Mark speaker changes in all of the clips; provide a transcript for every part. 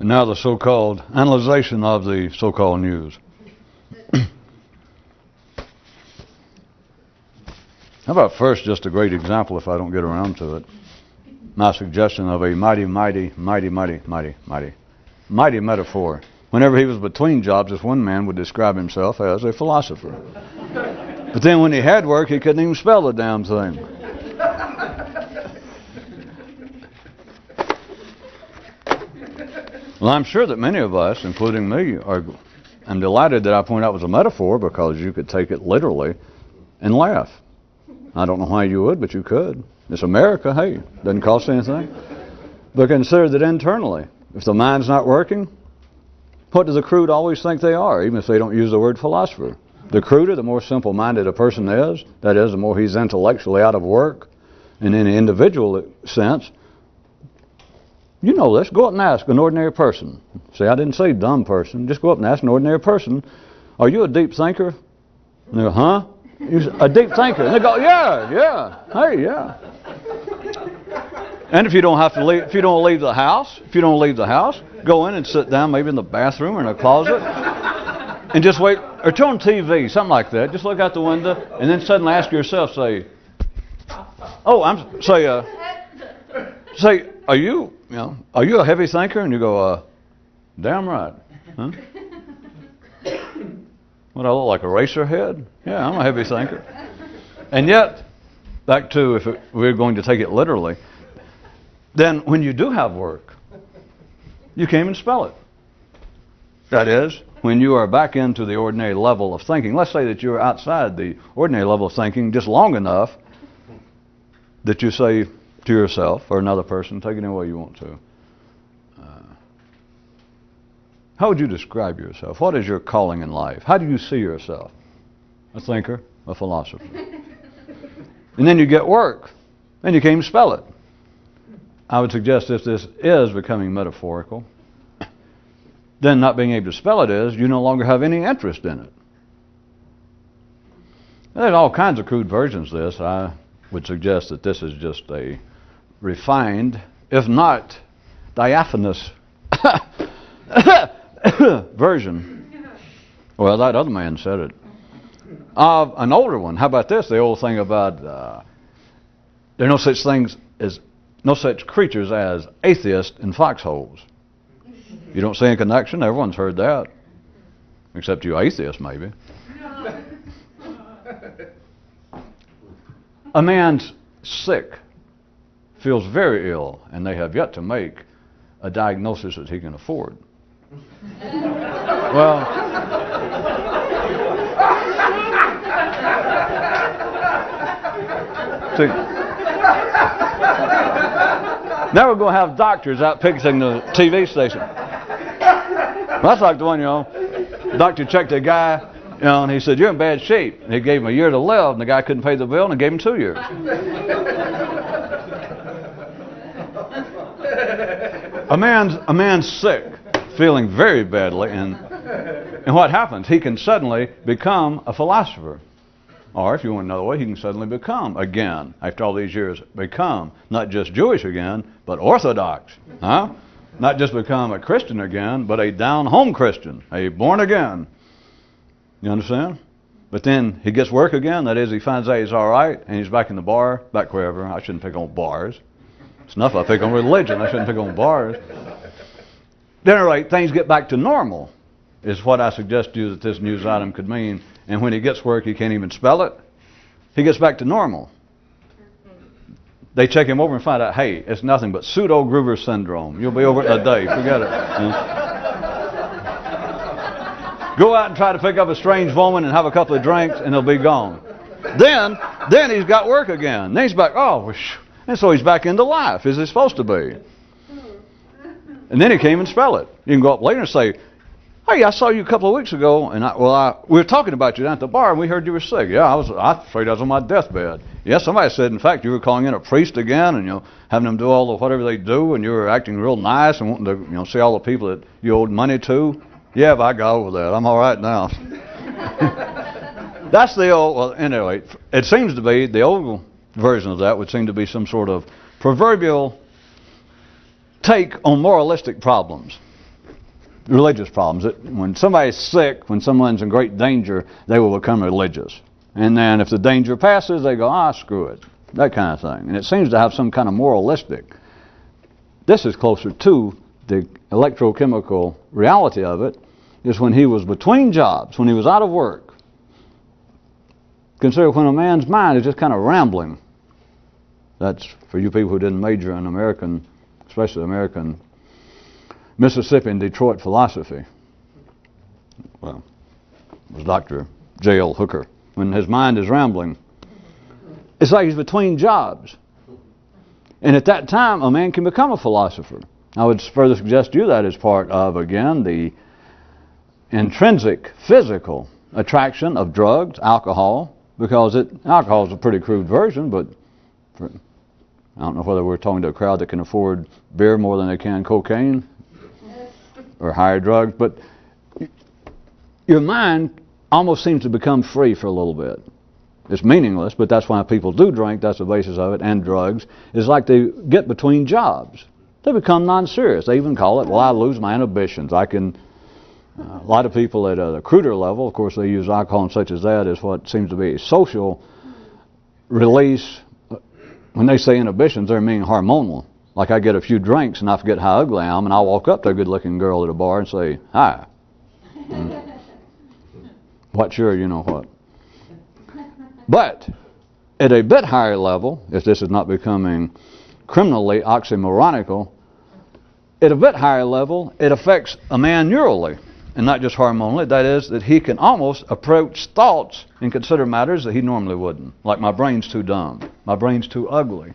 Speaker 1: And now the so-called analyzation of the so-called news. How about first, just a great example, if I don't get around to it, my suggestion of a mighty metaphor. Whenever he was between jobs, this one man would describe himself as a philosopher. But then when he had work, he couldn't even spell the damn thing. Well, I'm sure that many of us, including me, I'm delighted that I point out it was a metaphor, because you could take it literally and laugh. I don't know why you would, but you could. It's America, hey, doesn't cost anything. But consider that internally, if the mind's not working, what do the crude always think they are, even if they don't use the word philosopher? The cruder, the more simple-minded a person is, that is, the more he's intellectually out of work, and in an individual sense, you know this, go up and ask an ordinary person. See, I didn't say dumb person, just go up and ask an ordinary person, are you a deep thinker? And they go, huh? You're a deep thinker. And they go, yeah, hey, yeah. And if you don't have to leave, if you don't leave the house, go in and sit down, maybe in the bathroom or in a closet, and just wait, or turn on TV, something like that. Just look out the window, and then suddenly ask yourself, say, are you a heavy thinker? And you go, damn right. Huh? What, I look like a racer head? Yeah, I'm a heavy thinker. And yet, back to if we're going to take it literally, then when you do have work, you can't even spell it. That is, when you are back into the ordinary level of thinking, let's say that you're outside the ordinary level of thinking just long enough that you say to yourself or another person, take it any way you want to, how would you describe yourself? What is your calling in life? How do you see yourself? A thinker, a philosopher. And then you get work, and you can't even spell it. I would suggest if this is becoming metaphorical, then not being able to spell it is you no longer have any interest in it. There's all kinds of crude versions of this. I would suggest that this is just a refined, if not diaphanous version. Well, that other man said it. Of an older one. How about this? The old thing about there are no such things as no such creatures as atheists in foxholes. You don't see a connection. Everyone's heard that, except you atheists, maybe. A man's sick, feels very ill, and they have yet to make a diagnosis that he can afford. Well, see, now we're going to have doctors out fixing the TV station. That's like the one, the doctor checked a guy, and he said, you're in bad shape. And he gave him a year to live, and the guy couldn't pay the bill, and he gave him 2 years. A man's sick, feeling very badly, and what happens? He can suddenly become a philosopher. Or if you want another way, he can suddenly become again, after all these years, become not just Jewish again, but Orthodox. Huh? Not just become a Christian again, but a down-home Christian, a born again. You understand? But then he gets work again. That is, he finds out he's all right, and he's back in the bar, back wherever. I shouldn't pick on bars. It's enough I pick on religion. I shouldn't pick on bars. Then, all right, things get back to normal, is what I suggest to you that this news item could mean. And when he gets work, he can't even spell it. He gets back to normal. They check him over and find out, hey, it's nothing but pseudo-Gruber syndrome. You'll be over it in a day. Forget it. Go out and try to pick up a strange woman and have a couple of drinks, and they'll be gone. Then he's got work again. Then he's back, and so he's back into life, as he's supposed to be. And then he can't even spell it. You can go up later and say, hey, I saw you a couple of weeks ago, and we were talking about you down at the bar, and we heard you were sick. Yeah, I was afraid I was on my deathbed. Yeah, somebody said, in fact, you were calling in a priest again, and having them do all the whatever they do, and you were acting real nice and wanting to see all the people that you owed money to. Yeah, but I got over that. I'm all right now. That's the old. Well, anyway, it seems to be the old version of that would seem to be some sort of proverbial take on moralistic problems. religious problems. When somebody's sick, when someone's in great danger, they will become religious. And then if the danger passes, they go, screw it. That kind of thing. And it seems to have some kind of moralistic. This is closer to the electrochemical reality of it, is when he was between jobs, when he was out of work. Consider when a man's mind is just kind of rambling. That's for you people who didn't major in American, especially American, Mississippi and Detroit philosophy. Well, it was Dr. J.L. Hooker. When his mind is rambling, it's like he's between jobs. And at that time, a man can become a philosopher. I would further suggest to you that is part of, again, the intrinsic physical attraction of drugs, alcohol, because alcohol is a pretty crude version, but I don't know whether we're talking to a crowd that can afford beer more than they can cocaine or higher drugs, but your mind almost seems to become free for a little bit. It's meaningless, but that's why people do drink. That's the basis of it. And drugs is like they get between jobs. They become non-serious. They even call it, well, I lose my inhibitions. I can. A lot of people at a cruder level, of course, they use alcohol and such as that as what seems to be a social release. When they say inhibitions, they're meaning hormonal. Like I get a few drinks and I forget how ugly I am, and I'll walk up to a good-looking girl at a bar and say, hi. What's your you-know-what? But at a bit higher level, if this is not becoming criminally oxymoronical, at a bit higher level, it affects a man neurally and not just hormonally. That is, that he can almost approach thoughts and consider matters that he normally wouldn't. Like, my brain's too dumb, my brain's too ugly.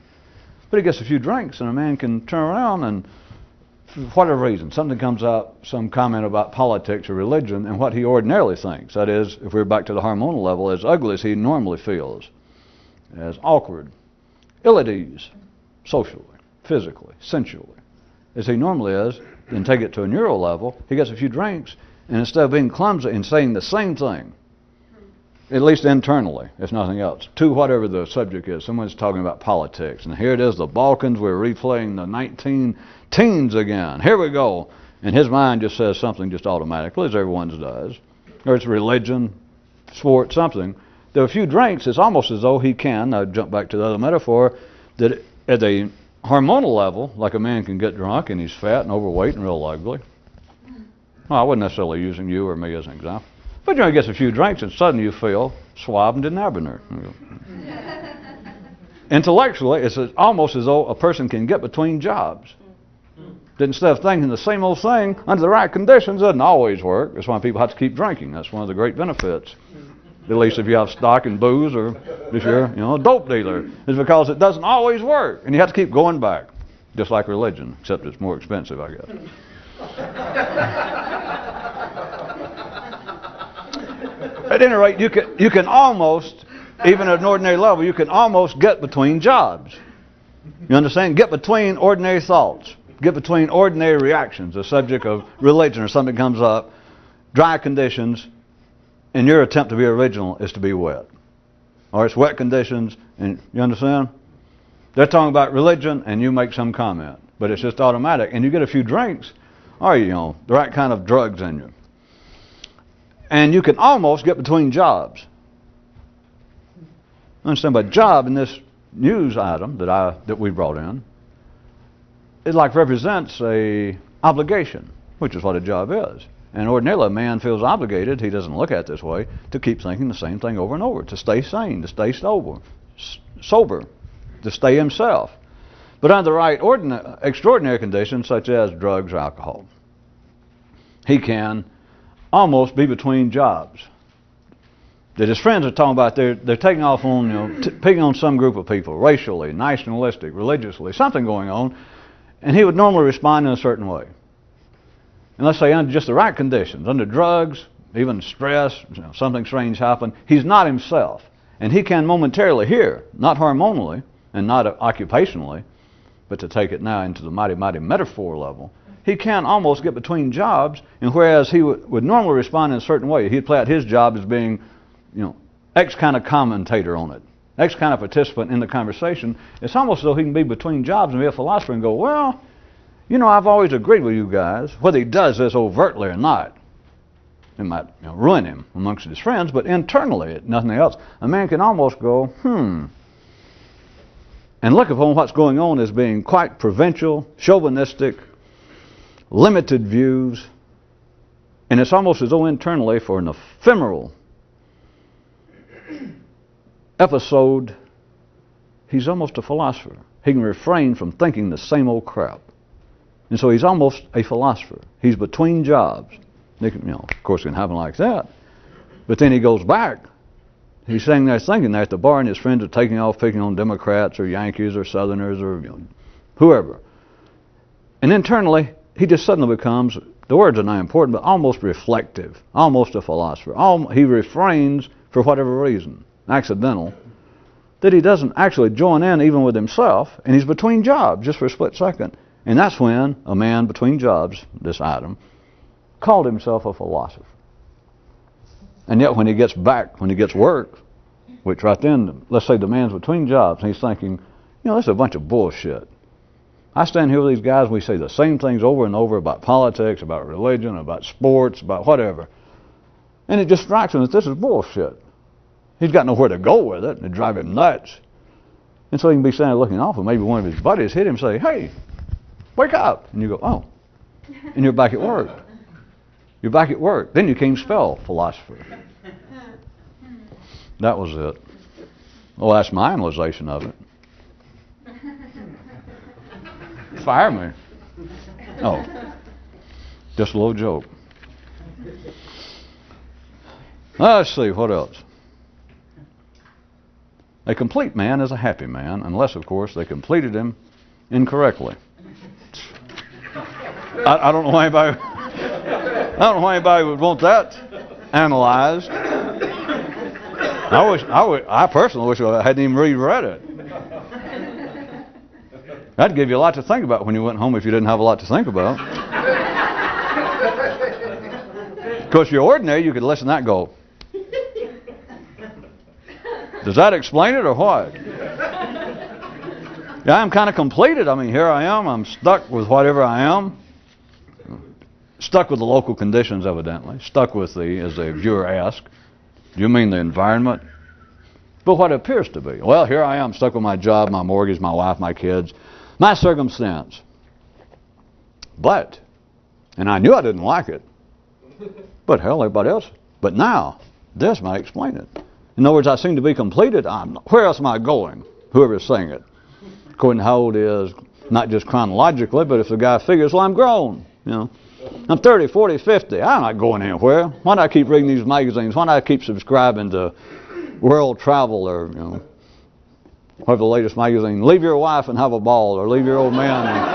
Speaker 1: But he gets a few drinks and a man can turn around and, for whatever reason, something comes out, some comment about politics or religion, and what he ordinarily thinks, that is, if we're back to the hormonal level, as ugly as he normally feels, as awkward, ill at ease, socially, physically, sensually, as he normally is, and take it to a neural level, he gets a few drinks, and instead of being clumsy and saying the same thing, at least internally, if nothing else, to whatever the subject is. Someone's talking about politics, and here it is, the Balkans, we're replaying the 19-teens again. Here we go. And his mind just says something just automatically, as everyone's does. Or it's religion, sport, something. There are a few drinks, it's almost as though he can, I'll jump back to the other metaphor, that at a hormonal level, like a man can get drunk and he's fat and overweight and real ugly. Well, I wasn't necessarily using you or me as an example. But he gets a few drinks and suddenly you feel suave and debonair. Intellectually, it's almost as though a person can get between jobs. That instead of thinking the same old thing, under the right conditions, doesn't always work. That's why people have to keep drinking. That's one of the great benefits. At least if you have stock in booze or if you're a dope dealer. It's because it doesn't always work. And you have to keep going back. Just like religion, except it's more expensive, I guess. At any rate, you can almost, even at an ordinary level, you can almost get between jobs. You understand? Get between ordinary thoughts. Get between ordinary reactions. The subject of religion or something comes up, dry conditions, and your attempt to be original is to be wet. Or it's wet conditions, and you understand? They're talking about religion, and you make some comment. But it's just automatic. And you get a few drinks, or the right kind of drugs in you. And you can almost get between jobs. Understand, by job in this news item that we brought in, it like represents a obligation, which is what a job is. And ordinarily a man feels obligated, he doesn't look at it this way, to keep thinking the same thing over and over, to stay sane, to stay sober, to stay himself. But under the right extraordinary conditions, such as drugs or alcohol, he can almost be between jobs. That his friends are talking about, they're taking off on, picking on some group of people, racially, nationalistic, religiously, something going on, and he would normally respond in a certain way. And let's say under just the right conditions, under drugs, even stress, something strange happened, he's not himself. And he can momentarily here, not hormonally and not occupationally, but to take it now into the mighty, mighty metaphor level, he can almost get between jobs, and whereas he would normally respond in a certain way, he'd play out his job as being, X kind of commentator on it, X kind of participant in the conversation. It's almost as though he can be between jobs and be a philosopher and go, well, You know, I've always agreed with you guys, whether he does this overtly or not. It might ruin him amongst his friends, but internally, nothing else. A man can almost go, and look upon what's going on as being quite provincial, chauvinistic, limited views, and it's almost as though internally, for an ephemeral episode, he's almost a philosopher. He can refrain from thinking the same old crap. And so he's almost a philosopher. He's between jobs. Of course, it can happen like that. But then he goes back. He's sitting there thinking there at the bar, and his friends are taking off picking on Democrats or Yankees or Southerners or whoever. And internally, he just suddenly becomes, the words are not important, but almost reflective, almost a philosopher. He refrains for whatever reason, accidental, that he doesn't actually join in even with himself, and he's between jobs just for a split second. And that's when a man between jobs, this Adam, called himself a philosopher. And yet when he gets back, when he gets work, which right then, let's say the man's between jobs, and he's thinking, this is a bunch of bullshit. I stand here with these guys, we say the same things over and over about politics, about religion, about sports, about whatever. And it just strikes him that this is bullshit. He's got nowhere to go with it, and it drives him nuts. And so he can be standing there looking off, and maybe one of his buddies hit him and say, hey, wake up. And you go, oh. And you're back at work. You're back at work. Then you can't spell philosopher. That was it. Well, that's my analyzation of it. Fire me. Oh, just a little joke. Let's see, what else? A complete man is a happy man, unless, of course, they completed him incorrectly. I don't know why anybody would want that analyzed. I personally wish I hadn't even reread it. That'd give you a lot to think about when you went home if you didn't have a lot to think about. Because you're ordinary, you could listen to that and go, does that explain it or what? Yeah, I'm kind of completed. I mean, here I am. I'm stuck with whatever I am. Stuck with the local conditions, evidently. Stuck with as the viewer asked, do you mean the environment? But what it appears to be. Well, here I am, stuck with my job, my mortgage, my wife, my kids, my circumstance. But, and I knew I didn't like it, but hell, everybody else. But now, this might explain it. In other words, I seem to be completed. Where else am I going? Whoever's saying it. According to how old it is, not just chronologically, but if the guy figures, well, I'm grown, I'm 30, 40, 50. I'm not going anywhere. Why do I keep reading these magazines? Why do I keep subscribing to World Travel or, whatever the latest magazine? Leave your wife and have a ball, or leave your old man and,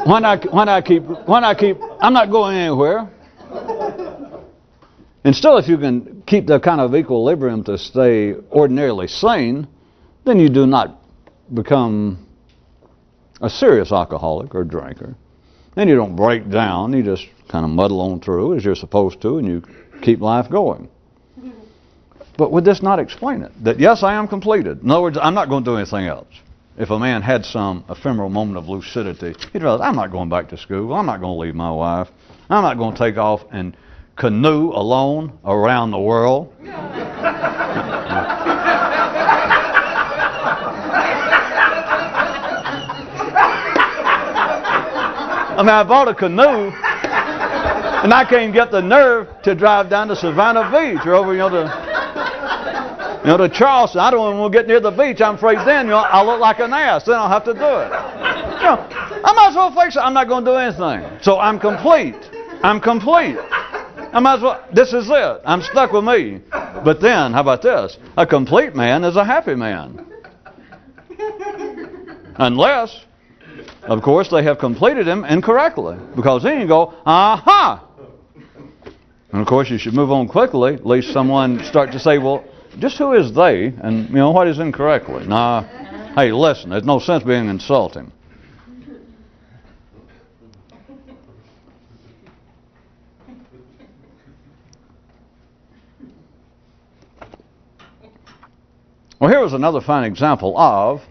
Speaker 1: Why not keep, I'm not going anywhere. And still, if you can keep the kind of equilibrium to stay ordinarily sane, then you do not become a serious alcoholic or drinker. And you don't break down, you just kind of muddle on through as you're supposed to, and you keep life going. But would this not explain it? That yes, I am completed. In other words, I'm not going to do anything else. If a man had some ephemeral moment of lucidity, he'd realize, I'm not going back to school, I'm not going to leave my wife, I'm not going to take off and canoe alone around the world. I mean, I bought a canoe, and I can't get the nerve to drive down to Savannah Beach or over, to Charleston. I don't even want to get near the beach. I'm afraid then, I'll look like an ass. Then I'll have to do it. I might as well face it. I'm not going to do anything. So I'm complete. I'm complete. I might as well. This is it. I'm stuck with me. But then, how about this? A complete man is a happy man. Unless, of course, they have completed him incorrectly. Because then you go, aha! And of course, you should move on quickly. At least someone start to say, well, just who is they? And, what is incorrectly? Nah, hey, listen, there's no sense being insulting. Well, here was another fine example of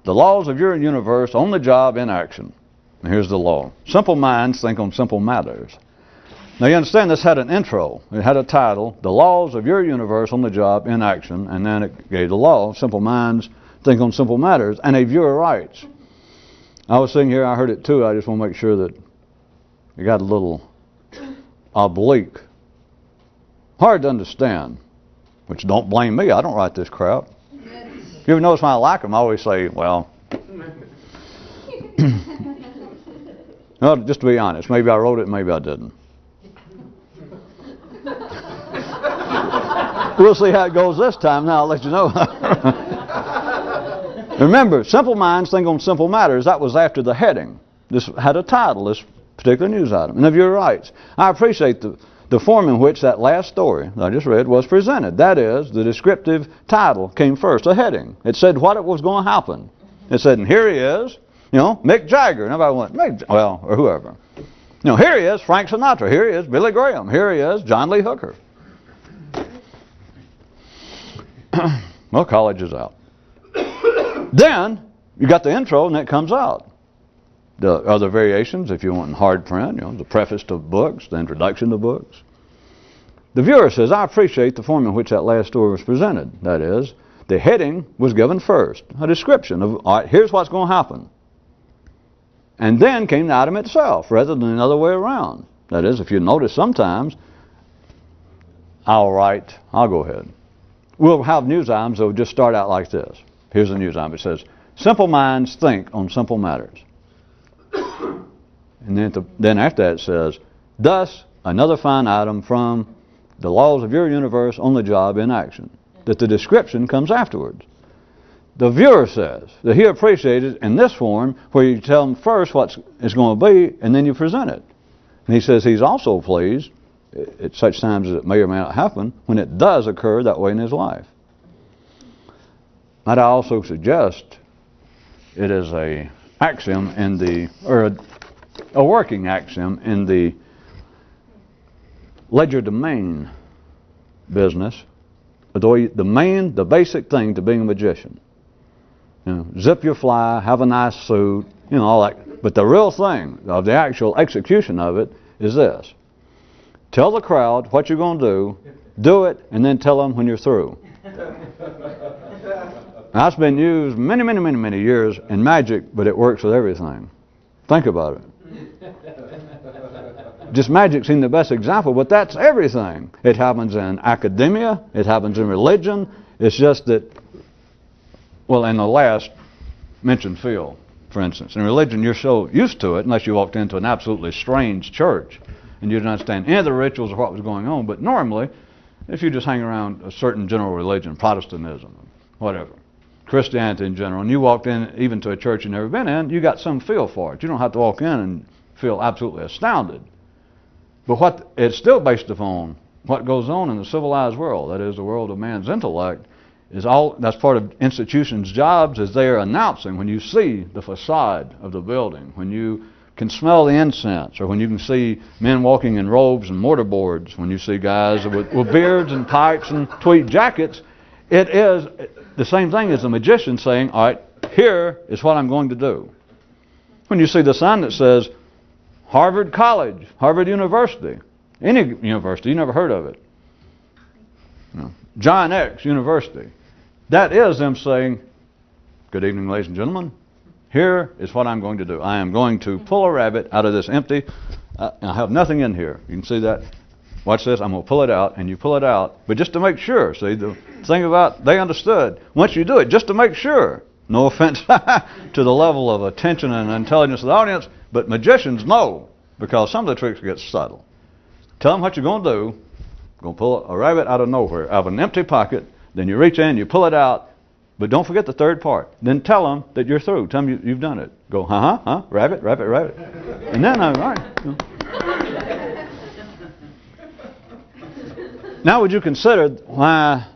Speaker 1: the laws of your universe on the job in action. And here's the law. Simple minds think on simple matters. Now you understand this had an intro. It had a title, The Laws of Your Universe on the Job in Action. And then it gave the law, simple minds think on simple matters, and a viewer writes. I was sitting here, I heard it too. I just want to make sure that it got a little oblique. Hard to understand. Which don't blame me, I don't write this crap. You ever notice when I like them, I always say, well, well, just to be honest, maybe I wrote it, maybe I didn't. We'll see how it goes this time. Now I'll let you know. Remember, simple minds think on simple matters. That was after the heading. This had a title, this particular news item. And if you're right, I appreciate the form in which that last story that I just read was presented. That is, the descriptive title came first, a heading. It said what it was going to happen. It said, and here he is, Mick Jagger. And everybody went, or whoever. Here he is, Frank Sinatra. Here he is, Billy Graham. Here he is, John Lee Hooker. Well, college is out. Then you got the intro, and it comes out. The other variations, if you want in hard print, the preface to books, the introduction to books. The viewer says, I appreciate the form in which that last story was presented. That is, the heading was given first, a description of, all right, here's what's going to happen. And then came the item itself, rather than the other way around. That is, if you notice sometimes, I'll go ahead. We'll have news items that will just start out like this. Here's a news item. It says, simple minds think on simple matters. And then after that it says, thus, another fine item from the laws of your universe on the job in action. That the description comes afterwards. The viewer says that he appreciated in this form where you tell him first what it's going to be and then you present it. And he says he's also pleased at such times as it may or may not happen when it does occur that way in his life. Might I also suggest it is a axiom in a working axiom in the legerdemain business, the basic thing to being a magician. Zip your fly, have a nice suit, all that. But the real thing of the actual execution of it is this. Tell the crowd what you're going to do it, and then tell them when you're through. Now, that's been used many, many, many, many years in magic, but it works with everything. Think about it. Just magic seems the best example, but that's everything. It happens in academia. It happens in religion. It's just that, well, in the last mentioned field, for instance, in religion you're so used to it, unless you walked into an absolutely strange church and you didn't understand any of the rituals or what was going on. But normally, if you just hang around a certain general religion, Protestantism, whatever, Christianity in general, and you walked in even to a church you've never been in, you got some feel for it. You don't have to walk in and feel absolutely astounded. But it's still based upon what goes on in the civilized world, that is the world of man's intellect, that's part of institutions' jobs, is they're announcing when you see the facade of the building, when you can smell the incense, or when you can see men walking in robes and mortarboards, when you see guys with beards and pipes and tweed jackets, it is the same thing as the magician saying, all right, here is what I'm going to do. When you see the sign that says Harvard College, Harvard University, any university, you never heard of it. John X University. That is them saying, good evening, ladies and gentlemen. Here is what I'm going to do. I am going to pull a rabbit out of this empty, I have nothing in here. You can see that. Watch this. I'm going to pull it out, and you pull it out. But just to make sure, see, the thing about, they understood. Once you do it, just to make sure, no offense to the level of attention and intelligence of the audience, but magicians know, because some of the tricks get subtle. Tell them what you're going to do. You're going to pull a rabbit out of nowhere, out of an empty pocket. Then you reach in, you pull it out, but don't forget the third part. Then tell them that you're through. Tell them you've done it. Go, rabbit, rabbit, rabbit. And then I'm all right. Now would you consider why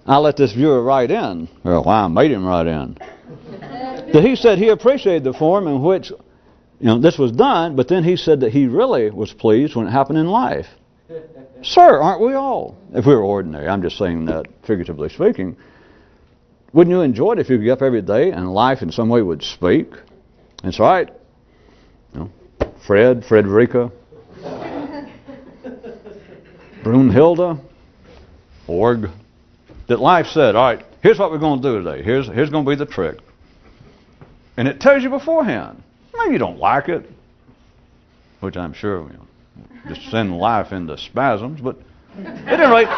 Speaker 1: I let this viewer write in, or why I made him write in? That he said he appreciated the form in which this was done, but then he said that he really was pleased when it happened in life. Sir, aren't we all? If we were ordinary, I'm just saying that figuratively speaking. Wouldn't you enjoy it if you could get up every day and life in some way would speak? That's right. You know, Fred, Frederica, Brunhilde, Org. That life said, all right, here's what we're going to do today. Here's going to be the trick. And it tells you beforehand. Maybe you don't like it, which I'm sure, just send life into spasms, but at any rate.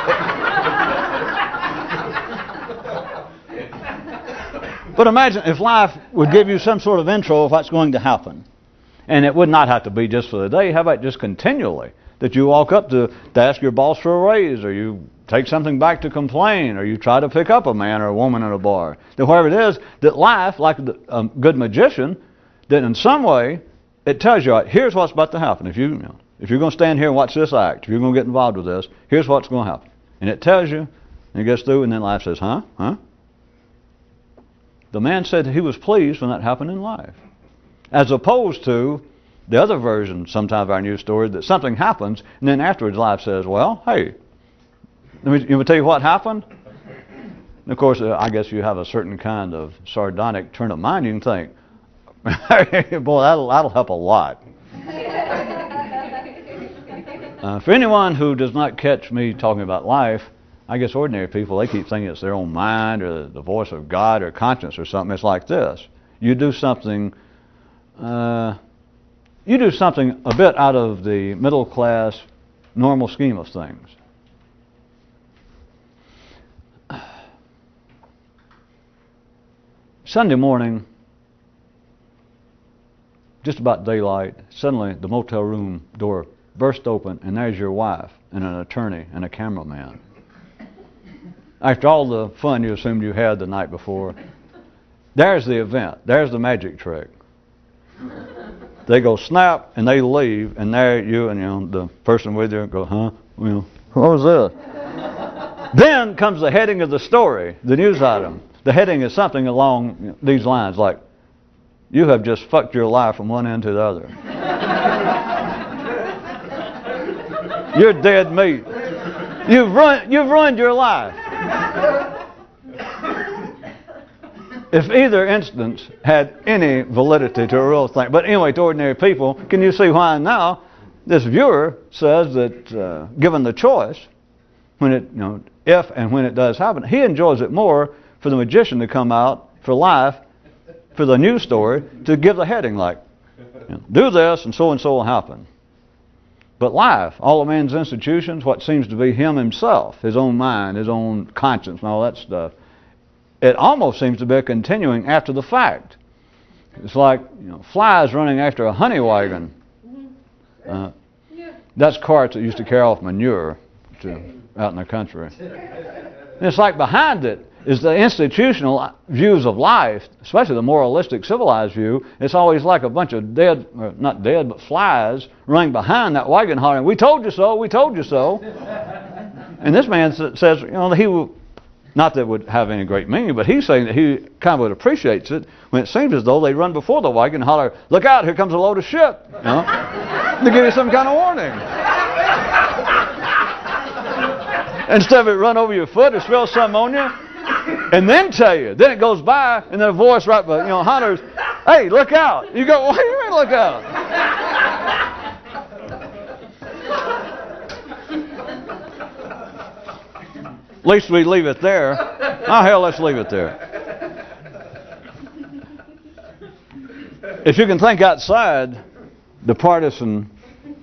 Speaker 1: But imagine if life would give you some sort of intro of what's going to happen. And it would not have to be just for the day. How about just continually? That you walk up to ask your boss for a raise, or you take something back to complain, or you try to pick up a man or a woman at a bar. That whatever it is, that life, like a good magician, that in some way, it tells you, right, here's what's about to happen. If you're going to stand here and watch this act, if you're going to get involved with this, here's what's going to happen. And it tells you, and it gets through, and then life says, huh? The man said that he was pleased when that happened in life. As opposed to the other version, sometimes of our news story, that something happens, and then afterwards life says, well, hey, let me tell you what happened. And of course, I guess you have a certain kind of sardonic turn of mind. You can think, boy, that'll help a lot. For anyone who does not catch me talking about life, I guess ordinary people, they keep thinking it's their own mind or the voice of God or conscience or something. It's like this. You do something a bit out of the middle class normal scheme of things. Sunday morning, just about daylight, suddenly the motel room door burst open, and there's your wife and an attorney and a cameraman. After all the fun you assumed you had the night before, there's the event. There's the magic trick. They go snap and they leave, and there you and the person with you go, huh? Well, what was that? Then comes the heading of the story, the news item. The heading is something along these lines, like, you have just fucked your life from one end to the other. You're dead meat. You've ruined your life. If either instance had any validity to a real thing. But anyway, to ordinary people, can you see why now this viewer says that given the choice, when it, if and when it does happen, he enjoys it more for the magician to come out for life, for the news story, to give the heading like, do this and so will happen. But life, all of man's institutions, what seems to be him himself, his own mind, his own conscience and all that stuff, it almost seems to be continuing after the fact. It's like flies running after a honey wagon. That's carts that used to carry off manure out in the country. And it's like behind it is the institutional views of life, especially the moralistic, civilized view. It's always like a bunch of dead, or not dead, but flies running behind that wagon hollering, we told you so, we told you so. And this man says, he will, not that it would have any great meaning, but he's saying that he kind of would appreciates it when it seems as though they run before the wagon and holler, look out, here comes a load of shit, to give you some kind of warning. Instead of it run over your foot or spill something on you, and then tell you. Then it goes by, and then a voice right by, hollers, hey, look out. You go, what do you mean look out? At least we leave it there. Oh, hell, let's leave it there. If you can think outside the partisan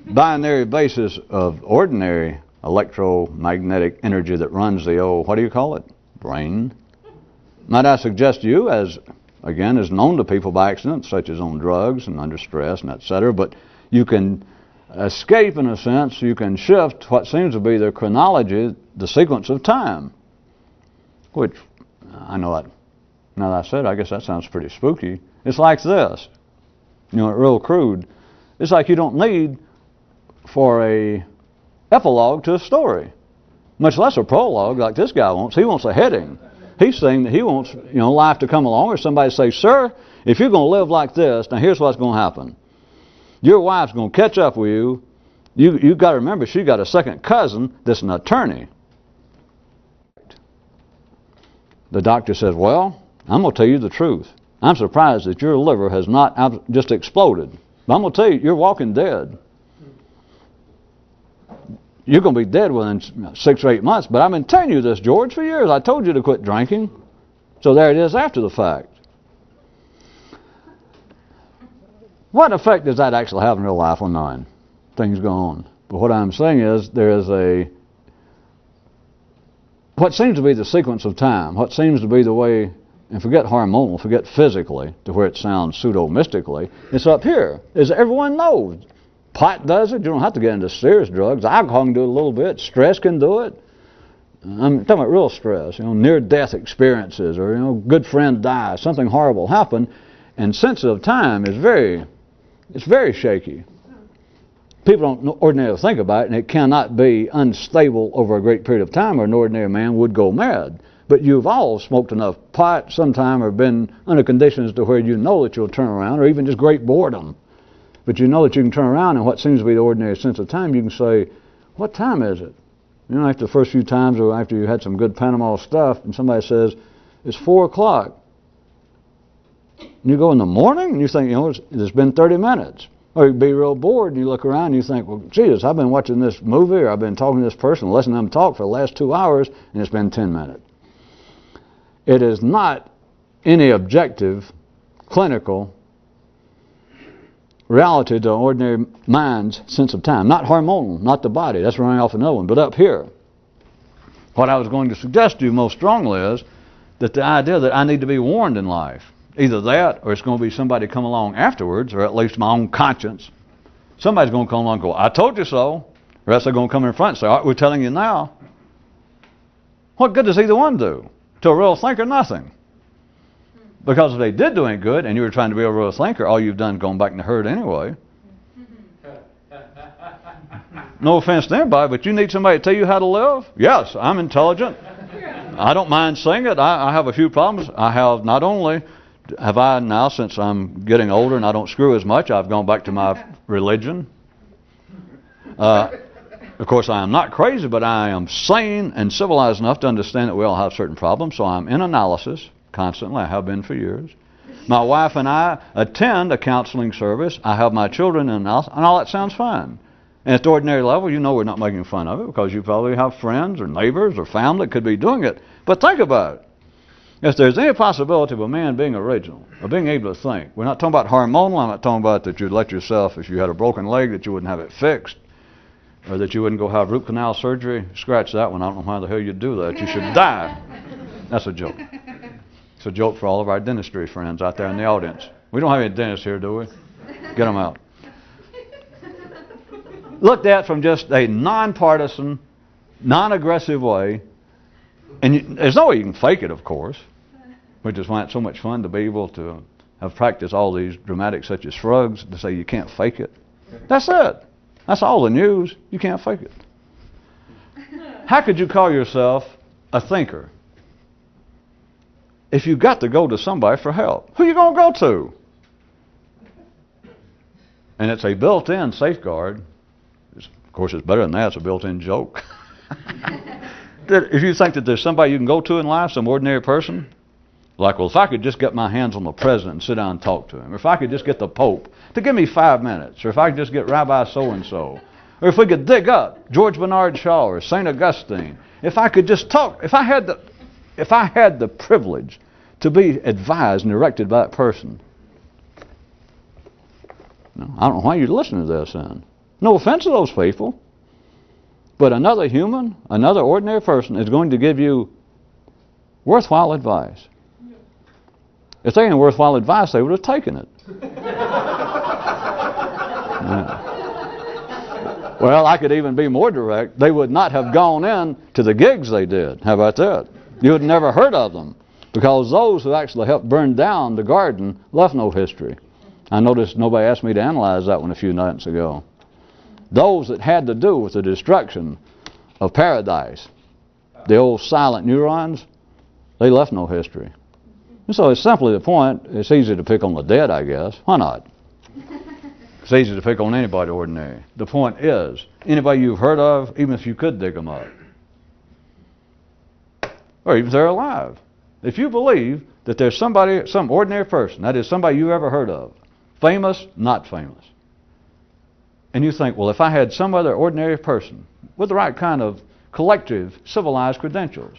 Speaker 1: binary basis of ordinary electromagnetic energy that runs the old, what do you call it? Brain. Might I suggest to you, as again is known to people by accident, such as on drugs and under stress and etc., but you can escape in a sense, you can shift what seems to be the chronology, the sequence of time. Which, I know that, now that I said, I guess that sounds pretty spooky. It's like this, real crude. It's like you don't need for a epilogue to a story, much less a prologue like this guy wants. He wants a heading. He's saying that he wants, life to come along, or somebody to say, sir, if you're going to live like this, now here's what's going to happen. Your wife's going to catch up with you. You've got to remember, she's got a second cousin that's an attorney. the doctor says, well, I'm going to tell you the truth. I'm surprised that your liver has not just exploded. But I'm going to tell you, you're walking dead. You're going to be dead within 6 or 8 months. But I've been telling you this, George, for years. I told you to quit drinking. So there it is after the fact. What effect does that actually have in real life? Well, none. Things go on. But what I'm saying is there is what seems to be the sequence of time, what seems to be the way, and forget hormonal, forget physically, to where it sounds pseudo-mystically, it's up here, as everyone knows. Pot does it. You don't have to get into serious drugs. Alcohol can do it a little bit. Stress can do it. I'm talking about real stress, near-death experiences, or, good friend dies, something horrible happened, and sense of time is very shaky. People don't ordinarily think about it, and it cannot be unstable over a great period of time, or an ordinary man would go mad. But you've all smoked enough pot sometime, or been under conditions to where you know that you'll turn around, or even just great boredom. But you know that you can turn around, and what seems to be the ordinary sense of time, you can say, what time is it? After the first few times, or after you had some good Panama stuff, and somebody says, it's 4 o'clock. And you go in the morning, and you think, it's been 30 minutes. Or you'd be real bored, and you look around, and you think, well, Jesus, I've been watching this movie, or I've been talking to this person, listening to them talk for the last 2 hours, and it's been 10 minutes. It is not any objective, clinical reality to ordinary mind's sense of time. Not hormonal, not the body. That's running off another one. But up here, what I was going to suggest to you most strongly is that the idea that I need to be warned in life, either that, or it's going to be somebody come along afterwards, or at least my own conscience. Somebody's going to come along and go, I told you so. Or else they're going to come in front and say, all right, we're telling you now. What good does either one do? To a real thinker, nothing. Because if they did do any good, and you were trying to be a real thinker, all you've done is gone back in the herd anyway. No offense to anybody, but you need somebody to tell you how to live? Yes, I'm intelligent. I don't mind saying it. I have a few problems. I have not only have I now, since I'm getting older and I don't screw as much, I've gone back to my religion. Of course, I am not crazy, but I am sane and civilized enough to understand that we all have certain problems. So I'm in analysis constantly. I have been for years. My wife and I attend a counseling service. I have my children in analysis, and all that sounds fine. And at the ordinary level, we're not making fun of it, because you probably have friends or neighbors or family that could be doing it. But think about it. If there's any possibility of a man being original, or being able to think, we're not talking about hormonal. I'm not talking about that you'd let yourself, if you had a broken leg, that you wouldn't have it fixed, or that you wouldn't go have root canal surgery. Scratch that one. I don't know why the hell you'd do that. You should die. That's a joke. It's a joke for all of our dentistry friends out there in the audience. We don't have any dentists here, do we? Get them out. Looked at from just a non-partisan, non-aggressive way, and there's no way you can fake it, of course, which is why it's so much fun to be able to have practiced all these dramatics such as shrugs to say you can't fake it. That's it. That's all the news. You can't fake it. How could you call yourself a thinker if you got to go to somebody for help? Who are you going to go to? And it's a built-in safeguard. Of course, it's better than that. It's a built-in joke. If you think that there's somebody you can go to in life, some ordinary person, like, well, if I could just get my hands on the president and sit down and talk to him, or if I could just get the Pope to give me 5 minutes, or if I could just get Rabbi so-and-so, or if we could dig up George Bernard Shaw or St. Augustine, if I could just talk, if I had the privilege to be advised and directed by that person, I don't know why you'd listen to this then. No offense to those people. But another human, another ordinary person is going to give you worthwhile advice. If they ain't worthwhile advice, they would have taken it. Yeah. Well, I could even be more direct. They would not have gone in to the gigs they did. How about that? You had never heard of them, because those who actually helped burn down the garden left no history. I noticed nobody asked me to analyze that one a few nights ago. Those that had to do with the destruction of paradise, the old silent neurons, they left no history. And so it's simply the point, it's easy to pick on the dead, I guess. Why not? It's easy to pick on anybody ordinary. The point is, anybody you've heard of, even if you could dig them up, or even if they're alive, If you believe that there's somebody, some ordinary person, that is somebody you ever heard of, famous, not famous, and you think, well, if I had some other ordinary person with the right kind of collective, civilized credentials,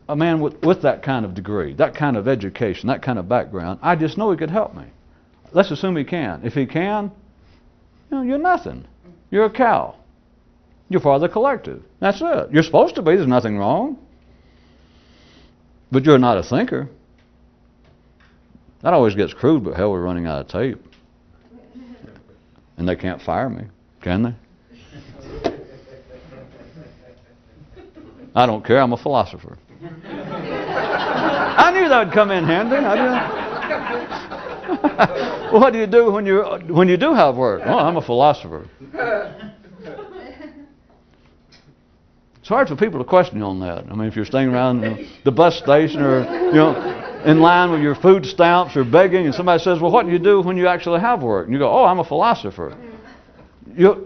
Speaker 1: a man with that kind of degree, that kind of education, that kind of background, I just know he could help me. Let's assume he can. If he can, you're nothing. You're a cow. You're part of the collective. That's it. You're supposed to be. There's nothing wrong. But you're not a thinker. That always gets crude, but hell, we're running out of tape. And they can't fire me, can they? I don't care. I'm a philosopher. I knew that would come in handy. Well, what do you do when you do have work? Oh, I'm a philosopher. It's hard for people to question you on that. I mean, if you're staying around the bus station or in line with your food stamps or begging, and somebody says, "Well, what do you do when you actually have work?" And you go, "Oh, I'm a philosopher." You're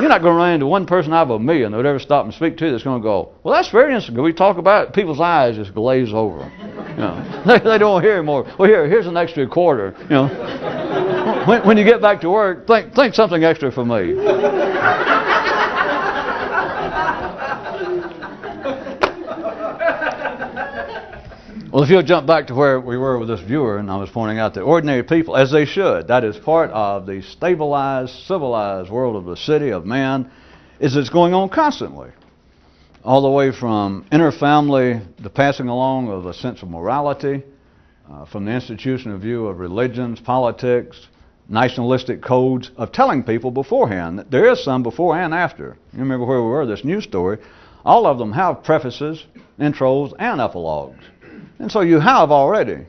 Speaker 1: not going to run into one person out of a million that would ever stop and speak to you that's going to go, "Well, that's very interesting." We talk about it, people's eyes just glaze over. They don't hear more. Well, here's an extra quarter. When you get back to work, think something extra for me. Well, if you'll jump back to where we were with this viewer, and I was pointing out that ordinary people, as they should, that is part of the stabilized, civilized world of the city, of man, is it's going on constantly. All the way from inter-family, the passing along of a sense of morality, from the institutional view of religions, politics, nationalistic codes, of telling people beforehand. That there is some before and after. You remember where we were, this news story. All of them have prefaces, intros, and epilogues. And so you have already.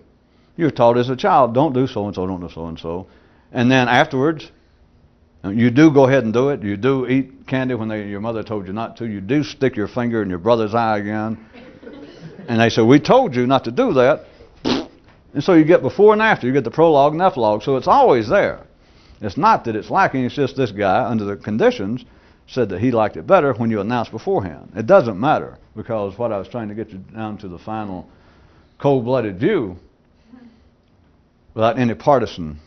Speaker 1: You're taught as a child, don't do so-and-so, don't do so-and-so. And then afterwards, you do go ahead and do it. You do eat candy when your mother told you not to. You do stick your finger in your brother's eye again. And they say, "We told you not to do that." And so you get before and after. You get the prologue and epilogue. So it's always there. It's not that it's lacking. It's just this guy, under the conditions, said that he liked it better when you announced beforehand. It doesn't matter, because what I was trying to get you down to the final cold-blooded view, without any partisan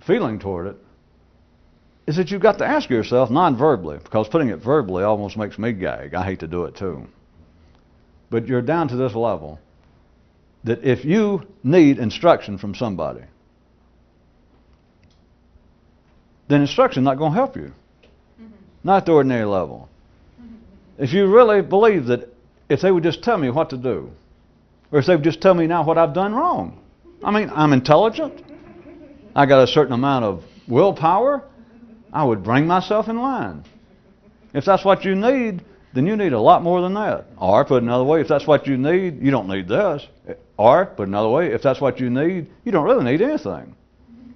Speaker 1: feeling toward it, is that you've got to ask yourself non-verbally, because putting it verbally almost makes me gag. I hate to do it too. But you're down to this level, that if you need instruction from somebody, then instruction not going to help you. Not at the ordinary level. If you really believe that if they would just tell me what to do, or if they would just tell me now what I've done wrong. I mean, I'm intelligent. I got a certain amount of willpower. I would bring myself in line. If that's what you need, then you need a lot more than that. Or, put another way, if that's what you need, you don't need this. Or, put another way, if that's what you need, you don't really need anything.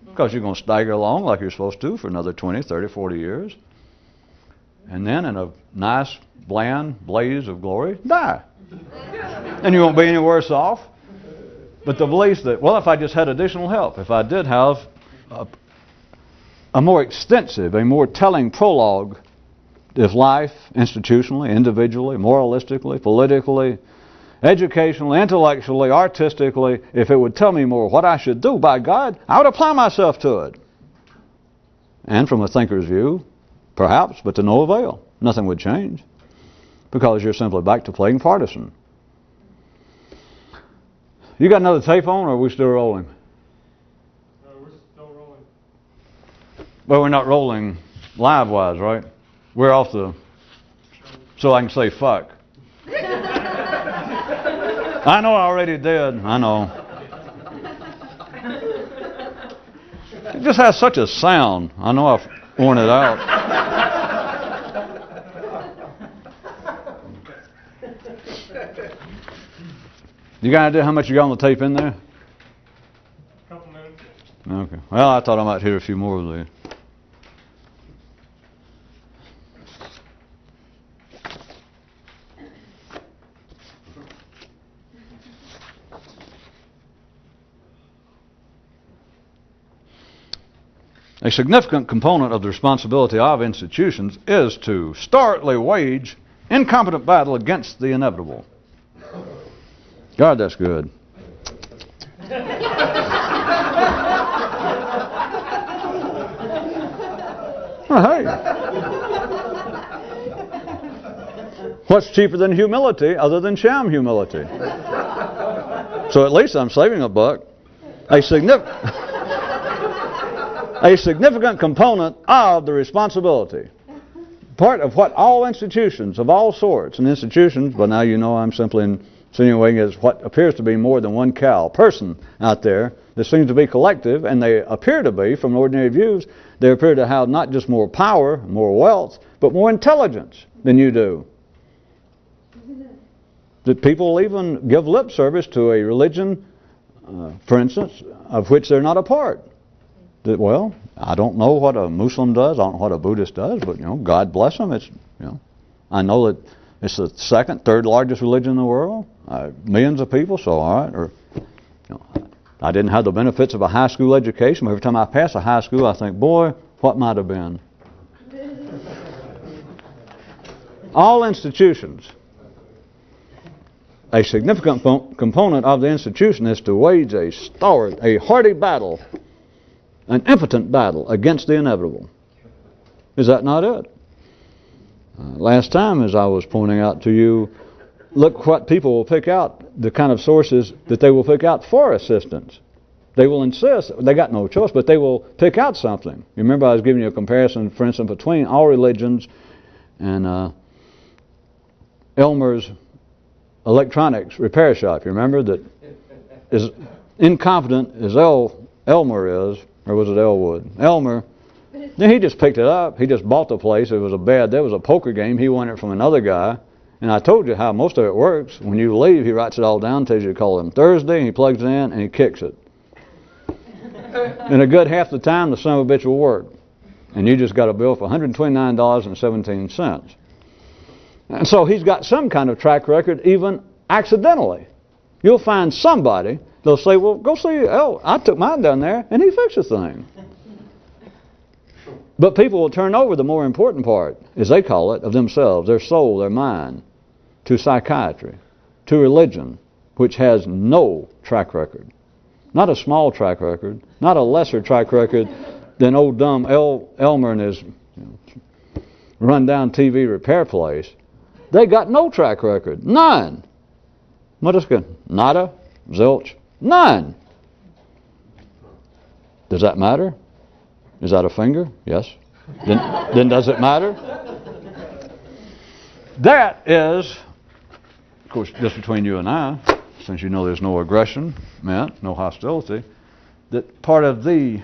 Speaker 1: Because you're going to stagger along like you're supposed to for another 20, 30, 40 years. And then in a nice, bland blaze of glory, die. And you won't be any worse off. But the belief that, well, if I just had additional help, if I did have a more extensive, a more telling prologue of life, institutionally, individually, moralistically, politically, educationally, intellectually, artistically, if it would tell me more what I should do, by God, I would apply myself to it. And from a thinker's view, perhaps, but to no avail. Nothing would change, because you're simply back to playing partisan. You got another tape on, or are we still rolling?
Speaker 2: No, we're still rolling.
Speaker 1: Well, we're not rolling live-wise, right? We're off the... So I can say fuck. I know I already did. I know. It just has such a sound. I know I've worn it out. You got an idea how much you got on the tape in there?
Speaker 2: A couple minutes.
Speaker 1: Okay. Well, I thought I might hear a few more of these. A significant component of the responsibility of institutions is to starkly wage incompetent battle against the inevitable. God, that's good. Well, hey. What's cheaper than humility other than sham humility? So at least I'm saving a buck. A significant component of the responsibility. Part of what all institutions of all sorts, and institutions, but now you know I'm simply insinuating is what appears to be more than one person out there that seems to be collective, and they appear to be, from ordinary views, they appear to have not just more power, more wealth, but more intelligence than you do. That people will even give lip service to a religion, for instance, of which they're not a part. That, well, I don't know what a Muslim does, I don't know what a Buddhist does, but God bless them. It's I know that it's the second, third largest religion in the world, millions of people. So all right, or I didn't have the benefits of a high school education, but every time I pass a high school, I think, boy, what might have been. All institutions. A significant component of the institution is to wage a stalwart, a hardy battle, an impotent battle against the inevitable. Is that not it? Last time, as I was pointing out to you, look what people will pick out, the kind of sources that they will pick out for assistance. They will insist, they got no choice, but they will pick out something. You remember I was giving you a comparison, for instance, between all religions and Elmer's electronics repair shop. You remember that as incompetent as Elmer is, or was it Elwood? Elmer, then he just picked it up. He just bought the place. There was a poker game. He won it from another guy. And I told you how most of it works. When you leave, he writes it all down, tells you to call him Thursday, and he plugs it in, and he kicks it. And a good half the time, the son of a bitch will work. And you just got a bill for $129.17. And so he's got some kind of track record, even accidentally. You'll find somebody, they'll say, well, go see I took mine down there, and he fixed the thing. But people will turn over the more important part, as they call it, of themselves, their soul, their mind, to psychiatry, to religion, which has no track record. Not a small track record, not a lesser track record than old dumb Elmer and his run-down TV repair place. They got no track record. None. What is good? Nada? Zilch? None. Does that matter? Is that a finger? Yes. Then does it matter? That is, of course, just between you and I, since you know there's no aggression meant, no hostility, that part of the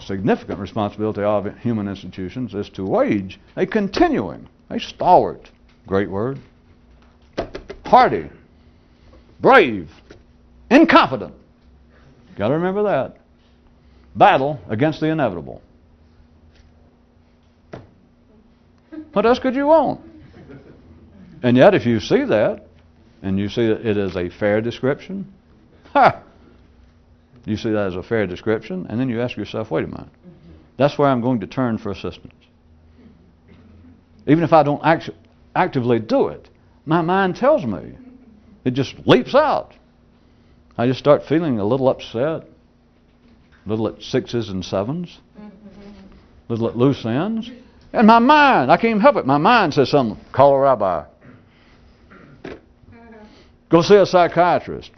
Speaker 1: significant responsibility of human institutions is to wage a continuing, a stalwart, great word, hardy, brave, incompetent, got to remember that, battle against the inevitable. What else could you want? And yet if you see that, and you see that it is a fair description, you see that as a fair description, and then you ask yourself, wait a minute, that's where I'm going to turn for assistance. Even if I don't actively do it, my mind tells me. It just leaps out. I just start feeling a little upset, a little at 6s and 7s, a little at loose ends. And my mind, I can't even help it, my mind says something, call a rabbi. Go see a psychiatrist.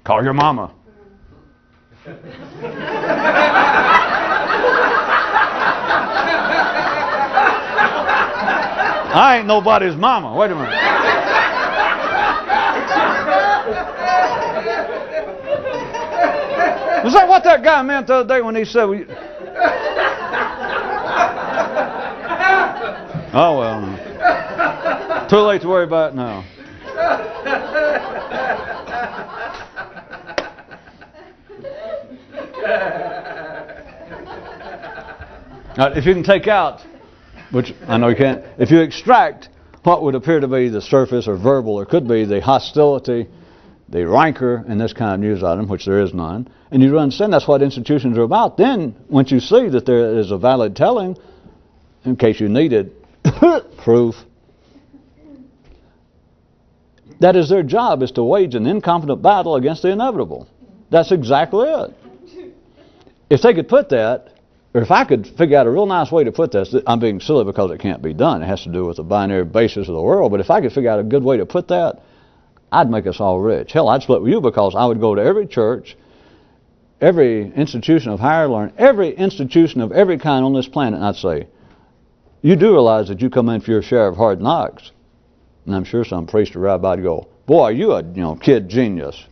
Speaker 1: Call your mama. I ain't nobody's mama. Wait a minute. Was that what that guy meant the other day when he said... Oh, well. Too late to worry about it now. Now, if you can take out, which I know you can't, if you extract what would appear to be the surface or verbal, or could be the hostility, the rancor in this kind of news item, which there is none, and you understand that's what institutions are about, then once you see that there is a valid telling, in case you needed proof, That is their job, is to wage an incompetent battle against the inevitable. That's exactly it. If they could put that, or if I could figure out a real nice way to put this, I'm being silly because it can't be done. It has to do with the binary basis of the world. But if I could figure out a good way to put that, I'd make us all rich. Hell, I'd split with you, because I would go to every church, every institution of higher learning, every institution of every kind on this planet, and I'd say, you do realize that you come in for your share of hard knocks. And I'm sure some priest or rabbi would go, boy, are you a kid genius.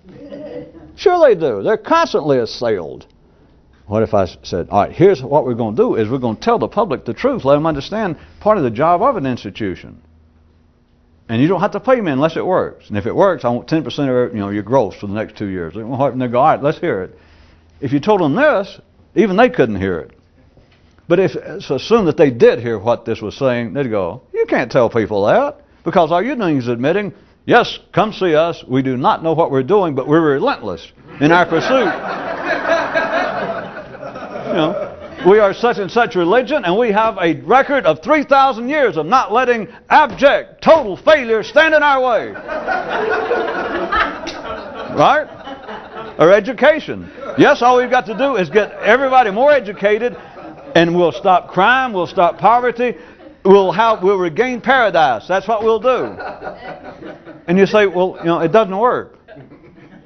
Speaker 1: Sure they do. They're constantly assailed. What if I said, all right, here's what we're going to do, is we're going to tell the public the truth, let them understand part of the job of an institution. And you don't have to pay me unless it works. And if it works, I want 10% of your gross for the next 2 years. And they go, all right, let's hear it. If you told them this, even they couldn't hear it. But if it's assumed that they did hear what this was saying, they'd go, you can't tell people that, because all you're doing is admitting, yes, come see us. We do not know what we're doing, but we're relentless in our pursuit. We are such and such religion, and we have a record of 3,000 years of not letting abject, total failure stand in our way. Right? Or education. Yes, all we've got to do is get everybody more educated, and we'll stop crime, we'll stop poverty, we'll regain paradise. That's what we'll do. And you say, well, it doesn't work.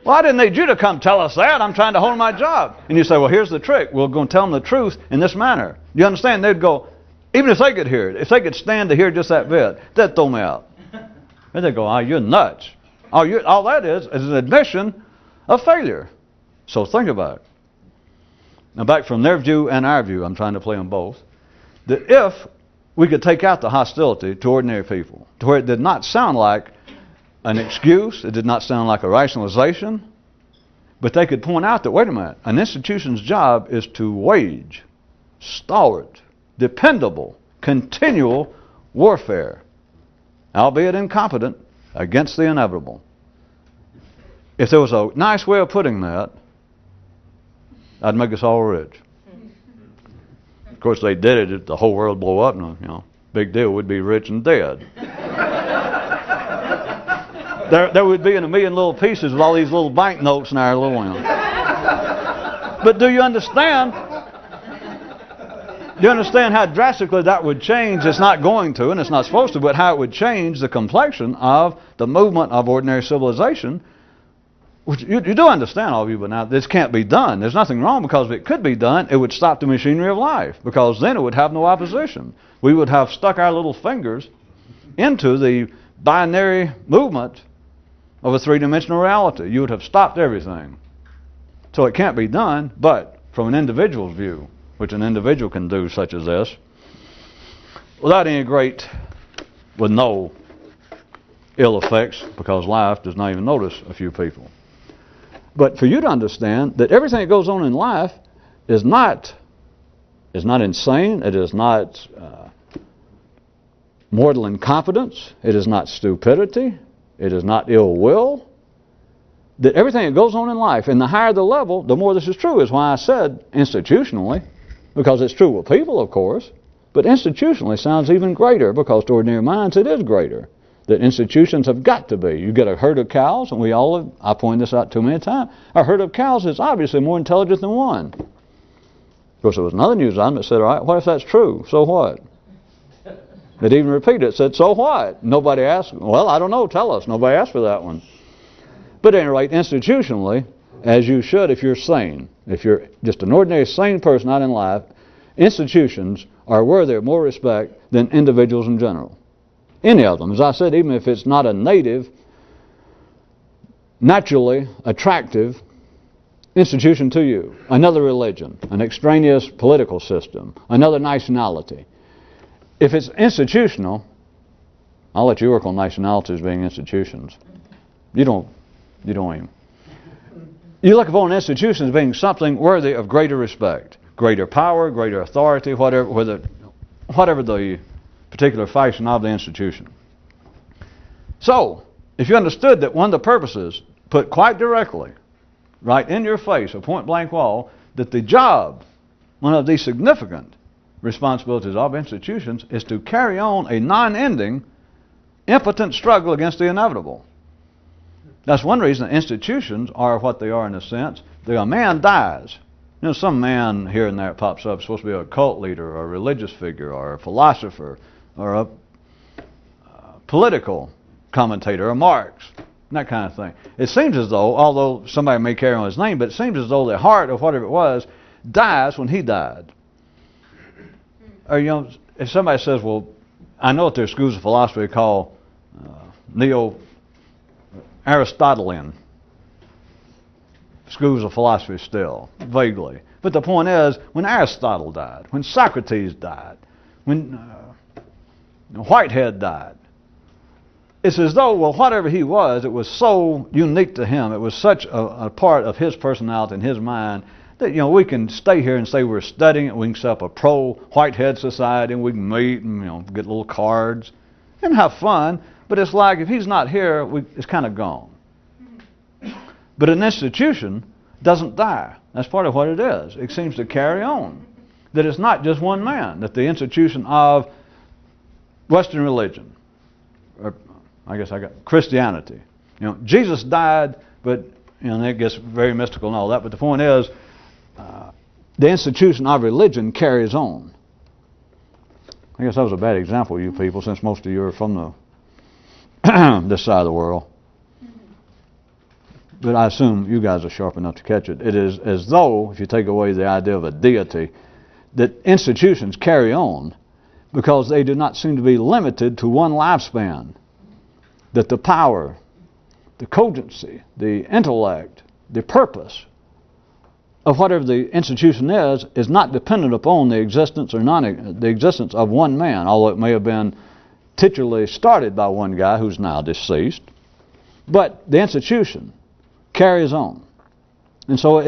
Speaker 1: Well, I didn't need you to come tell us that. I'm trying to hold my job. And you say, well, here's the trick. We're going to tell them the truth in this manner. You understand? They'd go, even if they could hear it, if they could stand to hear just that bit, they'd throw me out. And they'd go, oh, you're nuts. All that is an admission of failure. So think about it. Now, back from their view and our view, I'm trying to play them both, that if we could take out the hostility to ordinary people, to where it did not sound like an excuse, it did not sound like a rationalization, but they could point out that, wait a minute, an institution's job is to wage stalwart, dependable, continual warfare, albeit incompetent, against the inevitable. If there was a nice way of putting that, I'd make us all rich. Of course, they did it, the whole world blow up, and big deal, we'd be rich and dead. There would be in a million little pieces with all these little banknotes in our little one. But do you understand? Do you understand how drastically that would change? It's not going to, and it's not supposed to, but how it would change the complexion of the movement of ordinary civilization. Which you do understand, all of you, but now this can't be done. There's nothing wrong, because if it could be done, it would stop the machinery of life, because then it would have no opposition. We would have stuck our little fingers into the binary movement of a three-dimensional reality. You would have stopped everything. So it can't be done, but from an individual's view, which an individual can do such as this, without any with no ill effects, because life does not even notice a few people. But for you to understand that everything that goes on in life is not insane, it is not mortal incompetence, it is not stupidity, it is not ill will. That everything that goes on in life, and the higher the level, the more this is true, is why I said institutionally, because it's true with people, of course, but institutionally sounds even greater, because to ordinary minds it is greater. That institutions have got to be. You get a herd of cows, and I point this out too many times, a herd of cows is obviously more intelligent than one. Of course, there was another news item that said, all right, what if that's true? So what? It even repeated it, said, so what? Nobody asked, well, I don't know, tell us. Nobody asked for that one. But at any rate, institutionally, as you should if you're sane, if you're just an ordinary sane person out in life, institutions are worthy of more respect than individuals in general. Any of them. As I said, even if it's not a native, naturally attractive institution to you, another religion, an extraneous political system, another nationality. If it's institutional, I'll let you work on nationalities being institutions. You don't even. You look upon institutions being something worthy of greater respect, greater power, greater authority, whatever the particular function of the institution. So, if you understood that one of the purposes, put quite directly, right in your face, a point-blank wall, that the job, one of the significant responsibilities of institutions, is to carry on a non-ending, impotent struggle against the inevitable. That's one reason institutions are what they are in a sense. A man dies. You know, some man here and there pops up, supposed to be a cult leader or a religious figure or a philosopher or a political commentator or Marx, that kind of thing. It seems as though, although somebody may carry on his name, but it seems as though the heart of whatever it was dies when he died. Or, you know, if somebody says, well, I know that there's schools of philosophy called Neo-Aristotelian schools of philosophy still, vaguely. But the point is, when Aristotle died, when Socrates died, when Whitehead died, it's as though, well, whatever he was, it was so unique to him, it was such a part of his personality and his mind that, you know, we can stay here and say we're studying it, we can set up a pro-Whitehead society, and we can meet and, you know, get little cards and have fun, but it's like if he's not here, it's kind of gone. But an institution doesn't die. That's part of what it is. It seems to carry on. That it's not just one man, that the institution of Western religion, or I guess Christianity. You know, Jesus died, but, you know, it gets very mystical and all that, but the point is, the institution of religion carries on. I guess that was a bad example, you people, since most of you are from the this side of the world. But I assume you guys are sharp enough to catch it. It is as though, if you take away the idea of a deity, that institutions carry on because they do not seem to be limited to one lifespan. That the power, the cogency, the intellect, the purpose of whatever the institution is not dependent upon the existence or the existence of one man, although it may have been titularly started by one guy who's now deceased. But the institution carries on. And so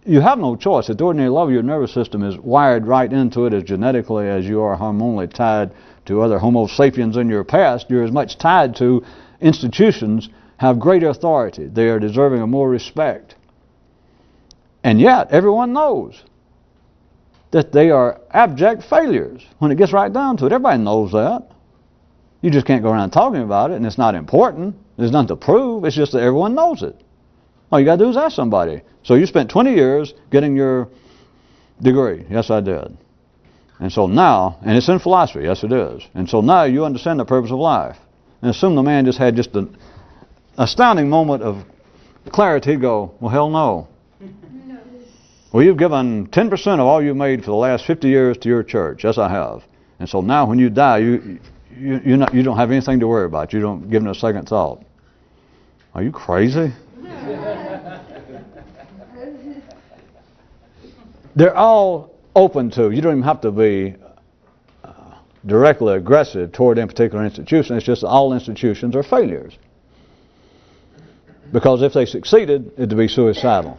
Speaker 1: you have no choice. At the ordinary level, your nervous system is wired right into it as genetically as you are hormonally tied to other Homo sapiens in your past. You're as much tied to institutions have greater authority. They are deserving of more respect. And yet, everyone knows that they are abject failures when it gets right down to it. Everybody knows that. You just can't go around talking about it, and it's not important. There's nothing to prove. It's just that everyone knows it. All you got to do is ask somebody. So you spent 20 years getting your degree. Yes, I did. And so now, and it's in philosophy. Yes, it is. And so now you understand the purpose of life. And assume the man just had just an astounding moment of clarity. He'd go, well, hell no. Well, you've given 10% of all you've made for the last 50 years to your church. Yes, I have. And so now when you die, you don't have anything to worry about. You don't give it a second thought. Are you crazy? They're all open to. You don't even have to be directly aggressive toward any particular institution. It's just that all institutions are failures. Because if they succeeded, it would be suicidal.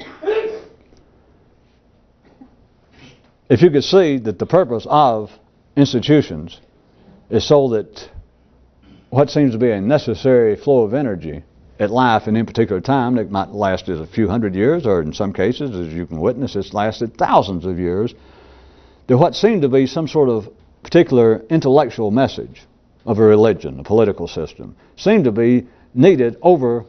Speaker 1: If you could see that the purpose of institutions is so that what seems to be a necessary flow of energy at life in any particular time that might last as a few hundred years, or in some cases, as you can witness, it's lasted thousands of years, that what seemed to be some sort of particular intellectual message of a religion, a political system, seemed to be needed over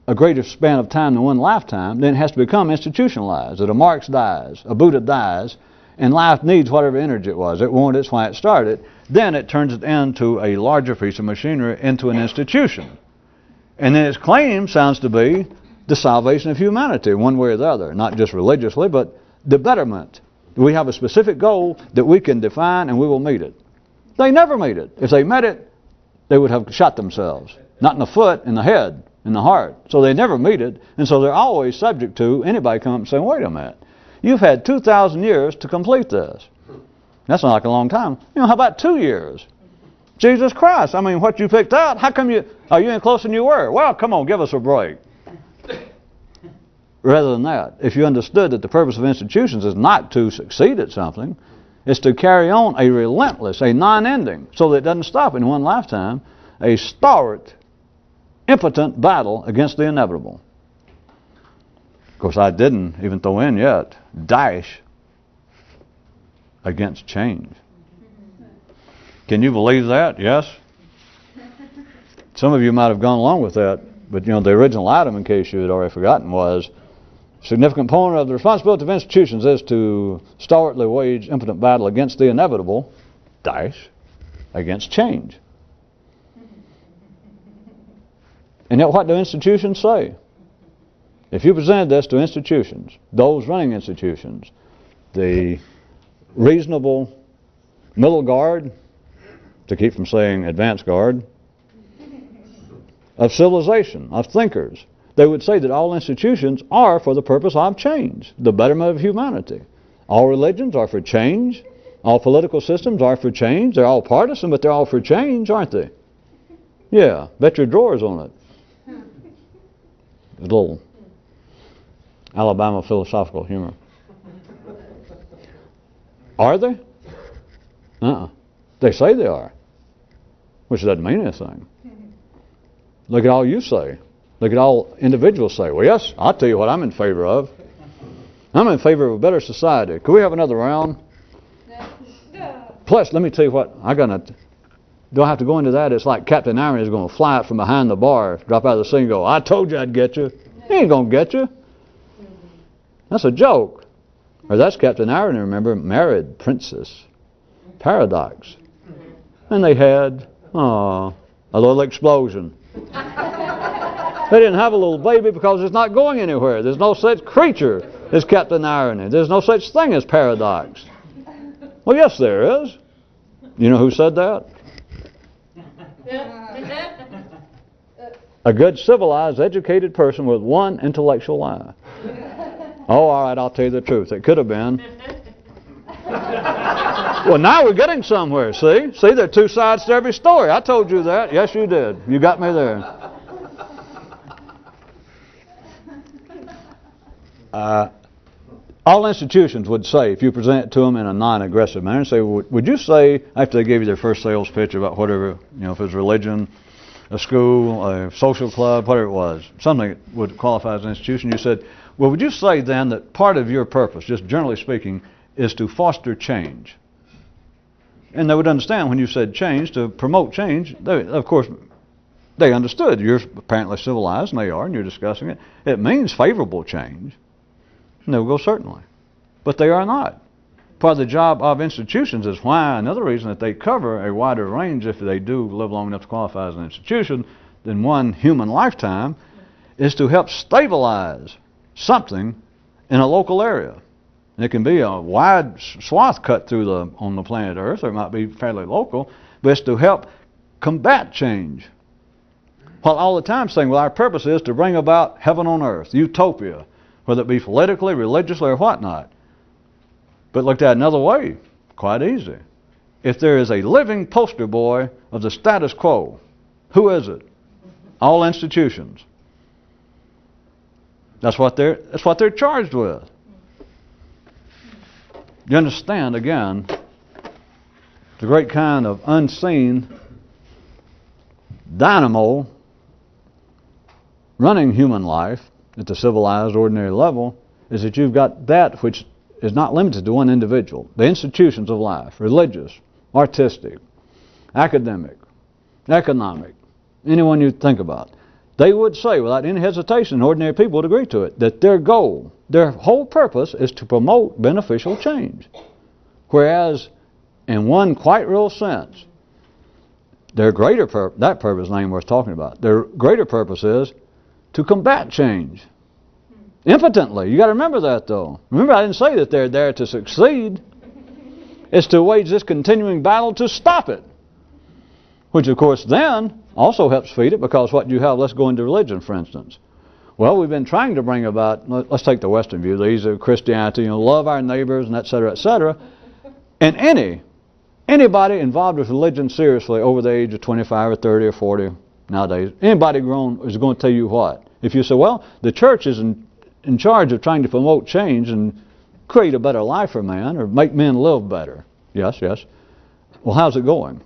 Speaker 1: a greater span of time than one lifetime, then it has to become institutionalized. That a Marx dies, a Buddha dies, and life needs whatever energy it was. It wanted, it's why it started. Then it turns it into a larger piece of machinery, into an institution. And then its claim sounds to be the salvation of humanity, one way or the other. Not just religiously, but the betterment. We have a specific goal that we can define and we will meet it. They never meet it. If they met it, they would have shot themselves. Not in the foot, in the head, in the heart. So they never meet it, and so they're always subject to anybody come up and saying, wait a minute, you've had 2,000 years to complete this. That's not like a long time. You know, how about 2 years? Jesus Christ, I mean, what you picked out, how come are you any closer than you were? Well, come on, give us a break. Rather than that, if you understood that the purpose of institutions is not to succeed at something, it's to carry on a relentless, a non-ending, so that it doesn't stop in one lifetime, a stalwart, impotent battle against the inevitable. Of course, I didn't even throw in yet, dash against change. Can you believe that? Yes? Some of you might have gone along with that But, you know, the original item, in case you had already forgotten, was significant component of the responsibility of institutions is to stalwartly wage impotent battle against the inevitable, against change. And yet what do institutions say? If you presented this to institutions, those running institutions, the reasonable middle guard, to keep from saying advanced guard, of civilization, of thinkers, they would say that all institutions are for the purpose of change, the betterment of humanity. All religions are for change. All political systems are for change. They're all partisan, but they're all for change, aren't they? Yeah, bet your drawers on it. A little Alabama philosophical humor. Are they? They say they are, which doesn't mean anything. Look at all you say. Look at all individuals say. Well, yes, I'll tell you what I'm in favor of. I'm in favor of a better society. Could we have another round? Plus, let me tell you what, do I have to go into that? It's like Captain Irony is going to fly out from behind the bar, drop out of the scene and go, I told you I'd get you. He ain't going to get you. That's a joke. Or that's Captain Irony, remember, married princess. Paradox. And they had, a little explosion. They didn't have a little baby because it's not going anywhere. There's no such creature as Captain Irony. There's no such thing as paradox. Well, yes, there is. You know who said that? A good, civilized, educated person with one intellectual eye. Oh, all right, I'll tell you the truth. It could have been. Well, now we're getting somewhere, see? See, there are two sides to every story. I told you that. Yes, you did. You got me there. All institutions would say, if you present it to them in a non-aggressive manner, say, would you say, after they gave you their first sales pitch about whatever, you know, if it was religion, a school, a social club, whatever it was, something that would qualify as an institution, you said, well, would you say then that part of your purpose, just generally speaking, is to foster change? And they would understand when you said change, to promote change. Of course, they understood. You're apparently civilized, and they are, and you're discussing it. It means favorable change. And they would go, certainly. But they are not. Part of the job of institutions is why, another reason that they cover a wider range, if they do live long enough to qualify as an institution, than one human lifetime, is to help stabilize something in a local area. And it can be a wide swath cut through on the planet Earth, or it might be fairly local, but it's to help combat change. While all the time saying, well, our purpose is to bring about heaven on earth, utopia, whether it be politically, religiously, or whatnot. But looked at another way, quite easy. If there is a living poster boy of the status quo, who is it? All institutions. That's what they're charged with. You understand, again, the great kind of unseen dynamo running human life at the civilized, ordinary level is that you've got that which is not limited to one individual. The institutions of life, religious, artistic, academic, economic, anyone you think about, they would say without any hesitation, ordinary people would agree to it, that their goal, their whole purpose is to promote beneficial change. Whereas, in one quite real sense, their greater purpose, that purpose ain't worth talking about, their greater purpose is to combat change. Impotently. You got to remember that, though. Remember, I didn't say that they're there to succeed. It's to wage this continuing battle to stop it. Which, of course, then also helps feed it, because what you have, let's go into religion, for instance. Well, we've been trying to bring about, let's take the Western view, the easy of Christianity, love our neighbors, and et cetera, et cetera. And anybody involved with religion seriously over the age of 25 or 30 or 40 nowadays, anybody grown is going to tell you what? If you say, well, the church is in charge of trying to promote change and create a better life for man, or make men live better. Yes, yes. Well, how's it going?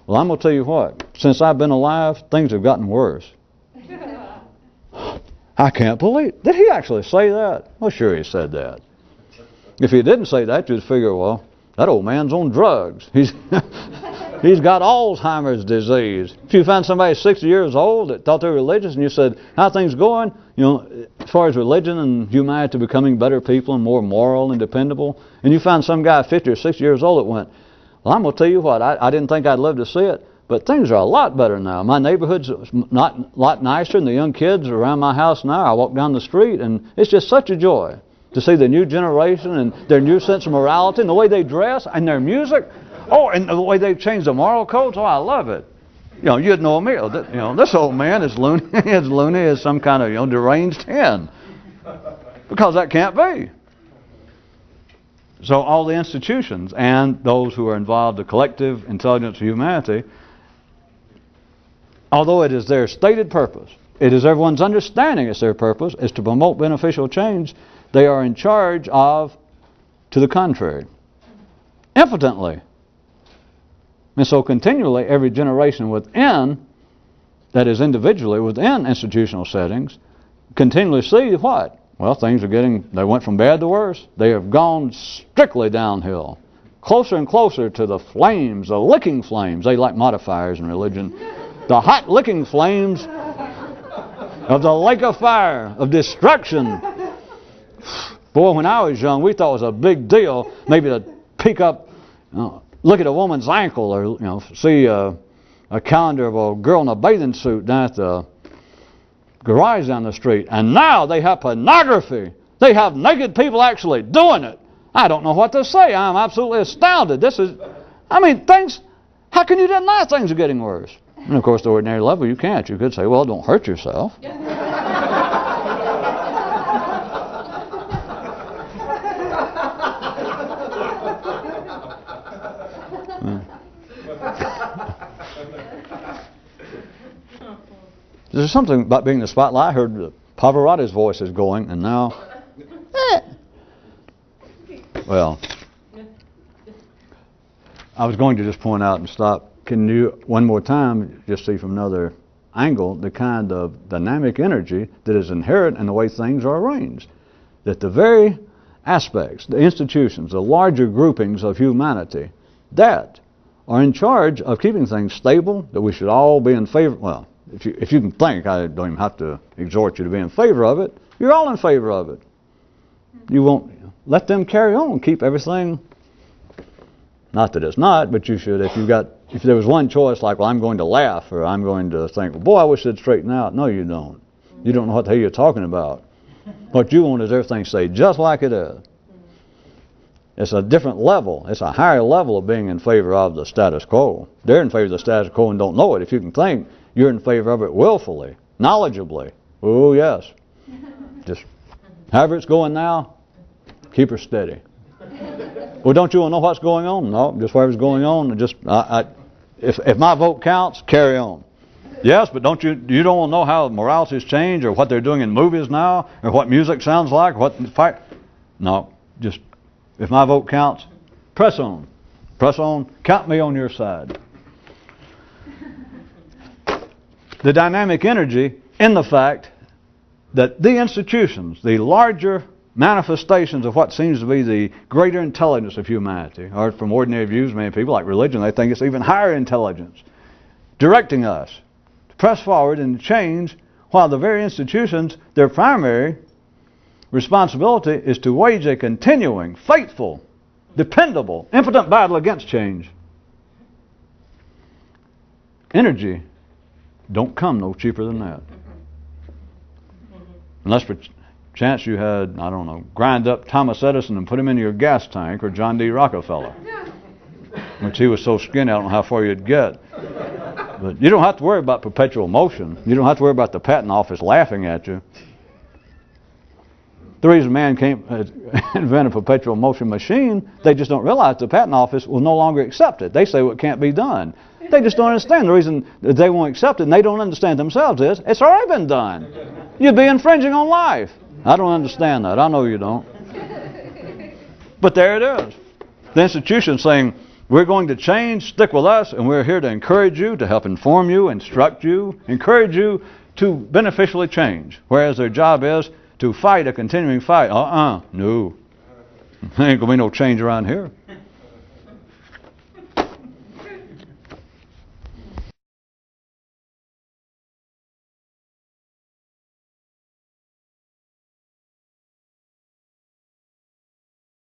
Speaker 1: Well, I'm going to tell you what. Since I've been alive, things have gotten worse. I can't believe. Did he actually say that? Well, sure he said that. If he didn't say that, you'd figure, well, that old man's on drugs. He's He's got Alzheimer's disease. If you found somebody 60 years old that thought they were religious and you said, how are things going? You know, as far as religion and humanity becoming better people and more moral and dependable, and you found some guy 50 or 60 years old that went, well, I'm going to tell you what, I didn't think I'd live to see it, but things are a lot better now. My neighborhood's a lot nicer, and the young kids are around my house now. I walk down the street, and it's just such a joy to see the new generation and their new sense of morality and the way they dress and their music. Oh, and the way they've changed the moral codes. Oh, I love it. You know, you'd know me. You know, this old man is loony, as some kind of deranged hen, because that can't be. So all the institutions and those who are involved, the collective intelligence of humanity, although it is their stated purpose, it is everyone's understanding it's their purpose, is to promote beneficial change, they are in charge of, to the contrary, impotently. And so continually, every generation within, that is individually within institutional settings, continually see what? Well, things are they went from bad to worse. They have gone strictly downhill. Closer and closer to the flames, the licking flames. They like modifiers in religion. The hot licking flames of the lake of fire, of destruction. Boy, when I was young, we thought it was a big deal maybe to pick up, look at a woman's ankle, or see a calendar of a girl in a bathing suit down at the garage down the street. And now they have pornography. They have naked people actually doing it. I don't know what to say. I'm absolutely astounded. Things, how can you deny things are getting worse? And of course, the ordinary level, you can't. You could say, well, don't hurt yourself. There's something about being in the spotlight. I heard Pavarotti's voice is going, and now... Well, I was going to just point out and stop. Can you, one more time, just see from another angle, the kind of dynamic energy that is inherent in the way things are arranged. That the very aspects, the institutions, the larger groupings of humanity, that are in charge of keeping things stable, that we should all be in favor. Well, if you can think, I don't even have to exhort you to be in favor of it. You're all in favor of it. You won't let them carry on, keep everything. Not that it's not, but you should. If there was one choice, like, well, I'm going to laugh, or I'm going to think, well, boy, I wish they'd straighten out. No, you don't. You don't know what the hell you're talking about. What you want is everything to stay just like it is. It's a different level. It's a higher level of being in favor of the status quo. They're in favor of the status quo and don't know it. If you can think, you're in favor of it willfully, knowledgeably. Oh, yes. Just however it's going now, keep her steady. Well, don't you want to know what's going on? No, just whatever's going on. Just if my vote counts, carry on. Yes, but you don't want to know how morality's changed, or what they're doing in movies now, or what music sounds like, or what fight. No, just if my vote counts, press on. Press on. Count me on your side. The dynamic energy in the fact that the institutions, the larger manifestations of what seems to be the greater intelligence of humanity, or from ordinary views, many people like religion, they think it's even higher intelligence, directing us to press forward and change, while the very institutions, their primary responsibility is to wage a continuing, faithful, dependable, impotent battle against change. Energy don't come no cheaper than that. Unless for chance you had, I don't know, grind up Thomas Edison and put him into your gas tank, or John D. Rockefeller. Which he was so skinny, I don't know how far you'd get. But you don't have to worry about perpetual motion. You don't have to worry about the patent office laughing at you. The reason man can't invent a perpetual motion machine, they just don't realize the patent office will no longer accept it. They say, well, it can't be done. They just don't understand. The reason that they won't accept it, and they don't understand themselves, is it's already been done. You'd be infringing on life. I don't understand that. I know you don't. But there it is. The institution saying, we're going to change, stick with us, and we're here to encourage you, to help inform you, instruct you, encourage you to beneficially change. Whereas their job is to fight a continuing fight. No. There ain't going to be no change around here.